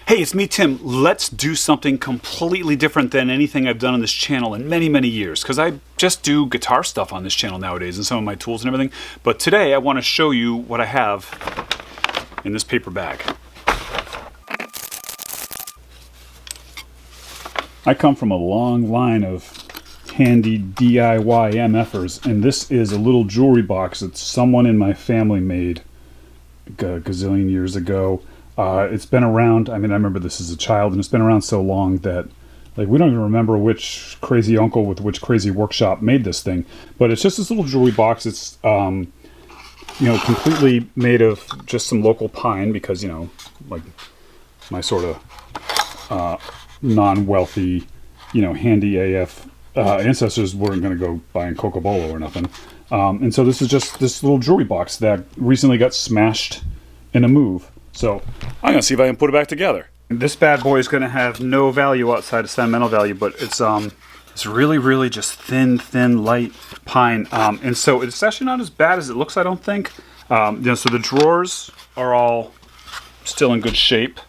Hey, it's me, Tim. Let's do something completely different than anything I've done on this channel in many, many years, because I just do guitar stuff on this channel nowadays and some of my tools and everything. But today I want to show you what I have in this paper bag. I come from a long line of handy DIY MFers, and this is a little jewelry box that someone in my family made a gazillion years ago. It's been around. I mean, I remember this as a child, and it's been around so long that, like, we don't even remember which crazy uncle with which crazy workshop made this thing. But it's just this little jewelry box. It's, completely made of just some local pine because, like my sort of non-wealthy, handy AF ancestors weren't going to go buying Cocobolo or nothing. And so this is just this little jewelry box that recently got smashed in a move. So I'm going to see if I can put it back together. This bad boy is going to have no value outside of sentimental value, but it's really, really just thin, light pine. And so it's actually not as bad as it looks, I don't think. So the drawers are all still in good shape.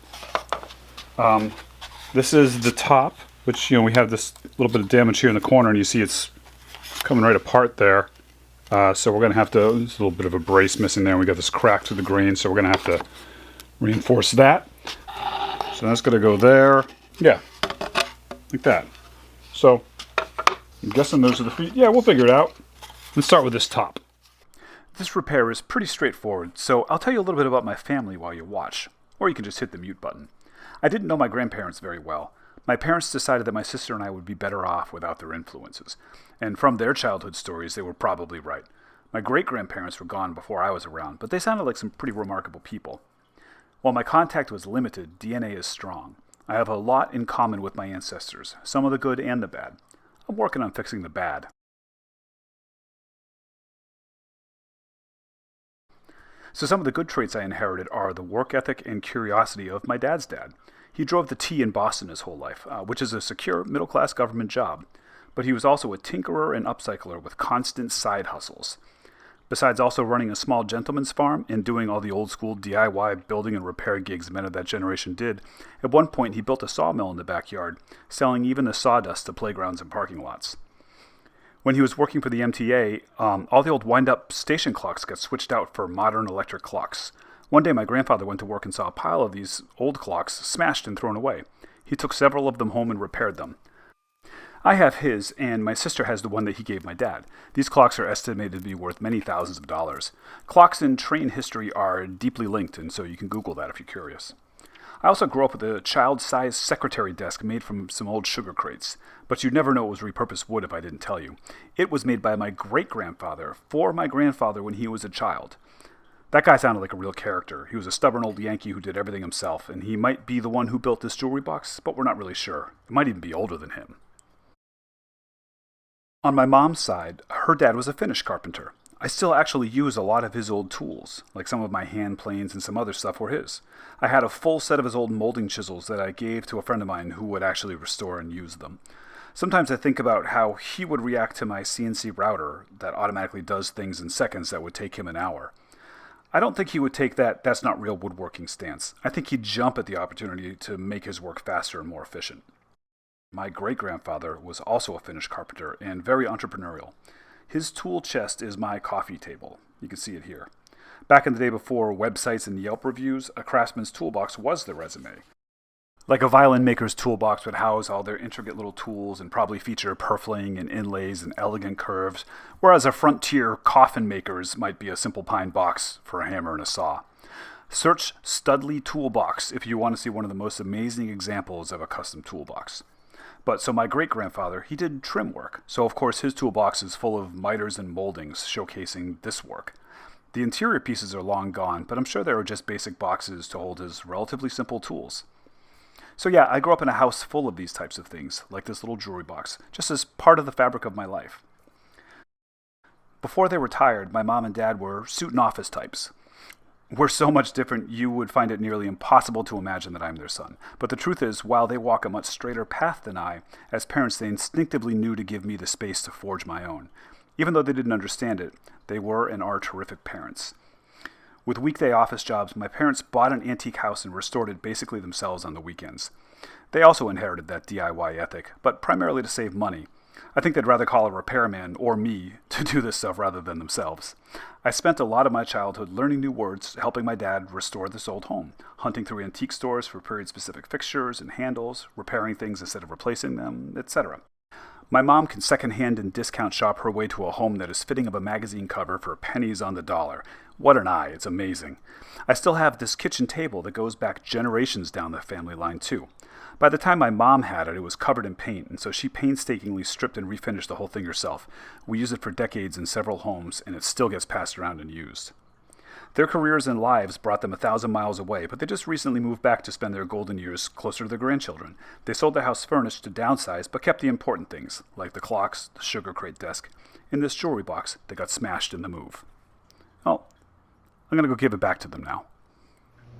This is the top, which, we have this little bit of damage here in the corner, and you see it's coming right apart there. So we're going to have to, there's a little bit of a brace missing there. We got this crack through the grain, so we're going to have to reinforce that. So that's going to go there. Yeah, like that. So I'm guessing those are the feet. Yeah, we'll figure it out. Let's start with this top. This repair is pretty straightforward, so I'll tell you a little bit about my family while you watch. Or you can just hit the mute button. I didn't know my grandparents very well. My parents decided that my sister and I would be better off without their influences. And from their childhood stories, they were probably right. My great-grandparents were gone before I was around, but they sounded like some pretty remarkable people. While my contact was limited, DNA is strong. I have a lot in common with my ancestors, some of the good and the bad. I'm working on fixing the bad. So some of the good traits I inherited are the work ethic and curiosity of my dad's dad. He drove the T in Boston his whole life, which is a secure middle-class government job. But he was also a tinkerer and upcycler with constant side hustles. Besides also running a small gentleman's farm and doing all the old-school DIY building and repair gigs men of that generation did, at one point he built a sawmill in the backyard, selling even the sawdust to playgrounds and parking lots. When he was working for the MTA, all the old wind-up station clocks got switched out for modern electric clocks. One day my grandfather went to work and saw a pile of these old clocks smashed and thrown away. He took several of them home and repaired them. I have his, and my sister has the one that he gave my dad. These clocks are estimated to be worth many thousands of dollars. Clocks and train history are deeply linked, and so you can Google that if you're curious. I also grew up with a child-sized secretary desk made from some old sugar crates, but you'd never know it was repurposed wood if I didn't tell you. It was made by my great-grandfather for my grandfather when he was a child. That guy sounded like a real character. He was a stubborn old Yankee who did everything himself, and he might be the one who built this jewelry box, but we're not really sure. It might even be older than him. On my mom's side, her dad was a Finnish carpenter. I still actually use a lot of his old tools, like some of my hand planes and some other stuff were his. I had a full set of his old molding chisels that I gave to a friend of mine who would actually restore and use them. Sometimes I think about how he would react to my CNC router that automatically does things in seconds that would take him an hour. I don't think he would take that's not real woodworking stance. I think he'd jump at the opportunity to make his work faster and more efficient. My great-grandfather was also a Finnish carpenter and very entrepreneurial. His tool chest is my coffee table. You can see it here. Back in the day before websites and Yelp reviews, a craftsman's toolbox was their resume. Like a violin maker's toolbox would house all their intricate little tools and probably feature purfling and inlays and elegant curves, whereas a frontier coffin maker's might be a simple pine box for a hammer and a saw. Search Studley Toolbox if you want to see one of the most amazing examples of a custom toolbox. But so my great-grandfather, he did trim work, so of course his toolbox is full of miters and moldings showcasing this work. The interior pieces are long gone, but I'm sure they were just basic boxes to hold his relatively simple tools. So yeah, I grew up in a house full of these types of things, like this little jewelry box, just as part of the fabric of my life. Before they retired, my mom and dad were suit and office types. We're so much different, you would find it nearly impossible to imagine that I'm their son. But the truth is, while they walk a much straighter path than I, as parents they instinctively knew to give me the space to forge my own. Even though they didn't understand it, they were and are terrific parents. With weekday office jobs, my parents bought an antique house and restored it basically themselves on the weekends. They also inherited that DIY ethic, but primarily to save money. I think they'd rather call a repairman or me to do this stuff rather than themselves. I spent a lot of my childhood learning new words, helping my dad restore this old home, hunting through antique stores for period-specific fixtures and handles, repairing things instead of replacing them, etc. My mom can secondhand and discount shop her way to a home that is fitting of a magazine cover for pennies on the dollar. What an eye, it's amazing. I still have this kitchen table that goes back generations down the family line too. By the time my mom had it, it was covered in paint, and so she painstakingly stripped and refinished the whole thing herself. We use it for decades in several homes, and it still gets passed around and used. Their careers and lives brought them 1,000 miles away, but they just recently moved back to spend their golden years closer to their grandchildren. They sold the house furnished to downsize, but kept the important things, like the clocks, the sugar crate desk, and this jewelry box that got smashed in the move. Oh, I'm going to go give it back to them now.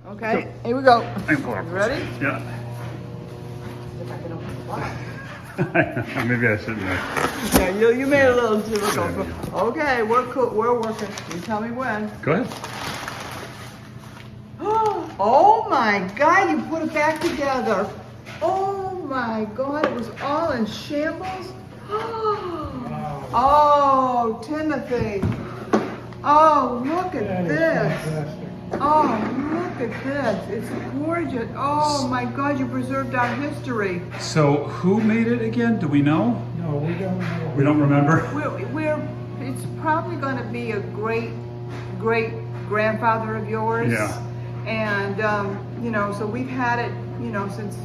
Okay, here we go. You ready? Yeah. If I can open the box. Maybe I shouldn't have. Yeah, you made it a little difficult. Okay, we're working. You tell me when. Go ahead. Oh my God, you put it back together. Oh my God, it was all in shambles. Oh, Timothy. Oh, look at this. Oh, look at this. It's gorgeous. Oh my God, you preserved our history. So, who made it again? Do we know? No, we don't know. We don't remember? It's probably going to be a great grandfather of yours. Yeah. And, so we've had it, since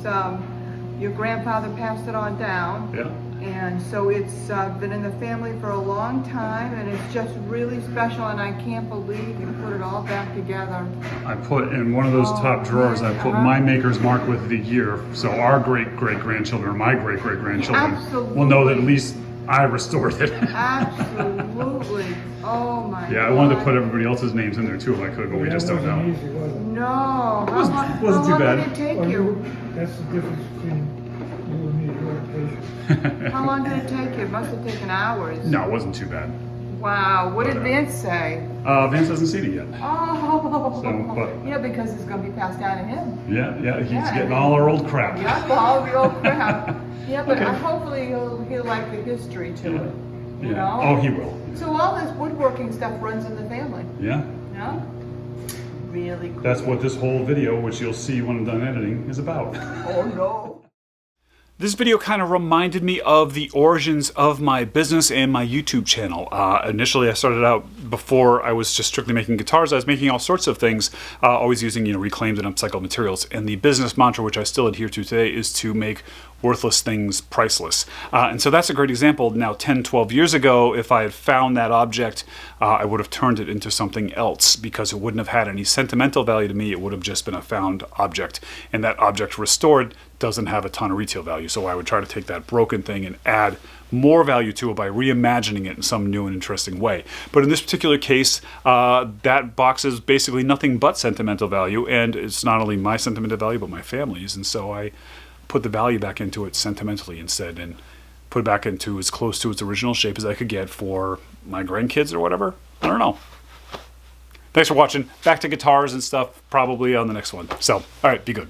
your grandfather passed it on down. Yeah. And so it's been in the family for a long time, and it's just really special, and I can't believe you put it all back together. I put in one of those top drawers, I put my maker's mark with the year, so our great-great-grandchildren, or my great-great-grandchildren, will know that at least I restored it. Absolutely. Oh my God. Yeah, I wanted to put everybody else's names in there too if I could, but we just don't know. Easy, was it? No. Wasn't too bad. How long did it take you? That's the difference between you and me, you're patient. How long did it take you? It must have taken hours. No, it wasn't too bad. Wow. What did Vince say? Vance hasn't seen it yet. Oh. So, but yeah, because it's going to be passed down to him. yeah, he's getting all our old crap. Yeah, all the old crap. Yeah, but Okay. Hopefully he'll like the history to it. You Yeah. know? Oh, he will. So all this woodworking stuff runs in the family. Yeah. Yeah? Really cool. That's what this whole video, which you'll see when I'm done editing, is about. Oh no. This video kind of reminded me of the origins of my business and my YouTube channel. Initially, I started out before I was just strictly making guitars. I was making all sorts of things, always using reclaimed and upcycled materials. And the business mantra, which I still adhere to today, is to make worthless things priceless. And so that's a great example. Now, 10, 12 years ago, if I had found that object, I would have turned it into something else because it wouldn't have had any sentimental value to me. It would have just been a found object. And that object restored doesn't have a ton of retail value. So I would try to take that broken thing and add more value to it by reimagining it in some new and interesting way. But in this particular case, that box is basically nothing but sentimental value. And it's not only my sentimental value, but my family's. And so I put the value back into it sentimentally instead and put it back into as close to its original shape as I could get for my grandkids or whatever. I don't know. Thanks for watching. Back to guitars and stuff probably on the next one. So, all right, be good.